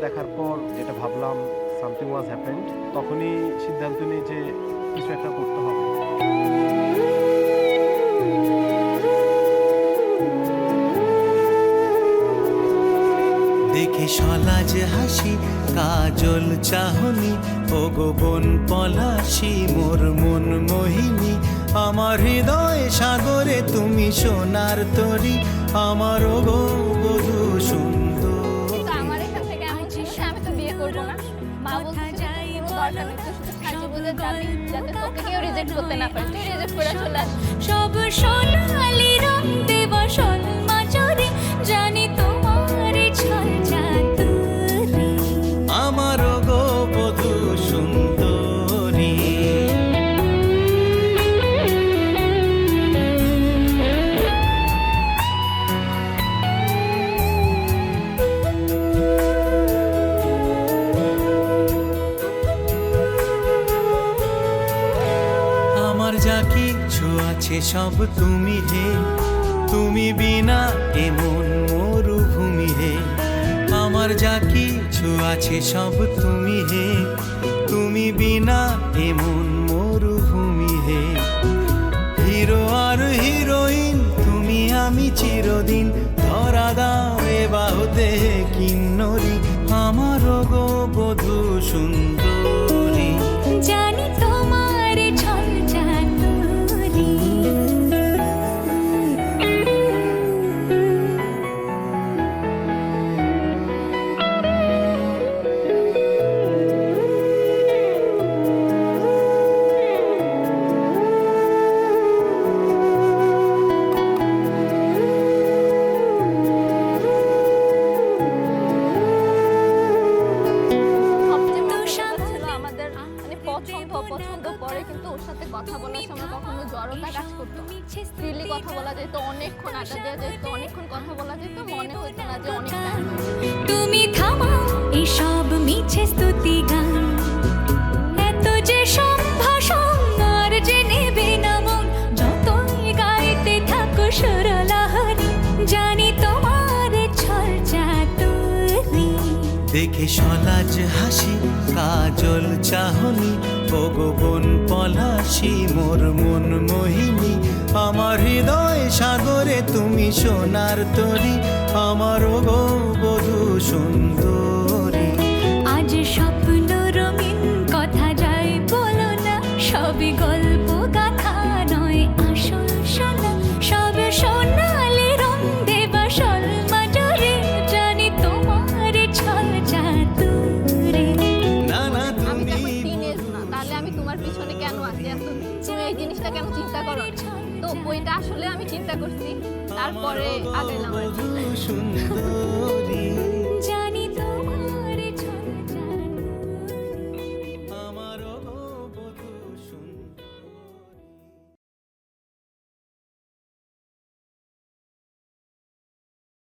দেখার পর যেটা ভাবলাম সামথিং ওয়াজ হ্যাপেন্ড, তখনই সিদ্ধান্ত নিই যে কিছু একটা করতে হবে। দেখে সলাজ হাসি কাজল চাহনি ও গোপন পলাশি মোর মন মোহিনী, আমার হৃদয় সাগরে তুমি সোনার তরী, আমার গো বধূ সুন্দর। কিন্তু আমার এখান থেকে আমি তো বিয়ে করবো না। মা বলছে যে কোনো দরকার নেই, তুই শুধু থাকবি বলে যাবি, যাতে তোকে কেউ রিজেক্ট করতে না পারে। তুই রিজেক্ট করে চলে আস। সব সোনালি রং দেব সলমা জরে, জানি তোমার ছল চাতুরি, আমার গো বধূ সুন্দরী। আমার যা কিছু আছে সব তুমি হে, তুমি বিনা এমন মরুভূমি হে। আমার যা কিছু আছে সব তুমি হে, তুমি বিনা এমন মরুভূমি হে। হিরো আর হিরোইন তুমি আমি চিরদিন, ধরা দাও এ বাহুতে কিন্নরি, আমার গো বধূ সুন্দরী। জানি তোমার ছল চাতুরি। সবচেয়ে মজার কথা ছিল আমাদের মানে পছন্দ পরে কিন্তু ওর সাথে কথা বলার সময় কখনো জড়তা কাজ করতো না। ফ্রিলি কথা বলা যেত, অনেকক্ষণ আড্ডা দেওয়া যেত, অনেকক্ষণ কথা বলা যেত, মনে হতো না যে অনেক time। তুমি থামাও এসব মিছে স্তুতি গান, এত যে সম্ভাষণ আর যে নেবে না মন, যতই গাইতে থাকো সুরলহরী, জানি তোমার ছল চাতুরি। দেখে সলাজ হাসি কাজল চাহনি ও গোপন পলাশি মোর মন মোহিনী, আমার হৃদয় সাগরে তুমি সোনার তরী, আমার গো বধূ সুন্দরী। আজ স্বপ্ন রঙিন কথা যায় বলো না, সবই গল্প গাথা নয় আসল শোনা, সব সোনালি রং দেবা সলমা জরে, জানি তোমার ছল চাতুরি। না না আমি তো তুমি এখন টিনেজ না, তাহলে আমি তোমার পিছনে কেন আছি? তুমি এই জিনিসটা কেন চিন্তা করো না? তো ওইটা আসলে আমি চিন্তা করছি, তারপরে আগাইলাম আর কি। সুন্দর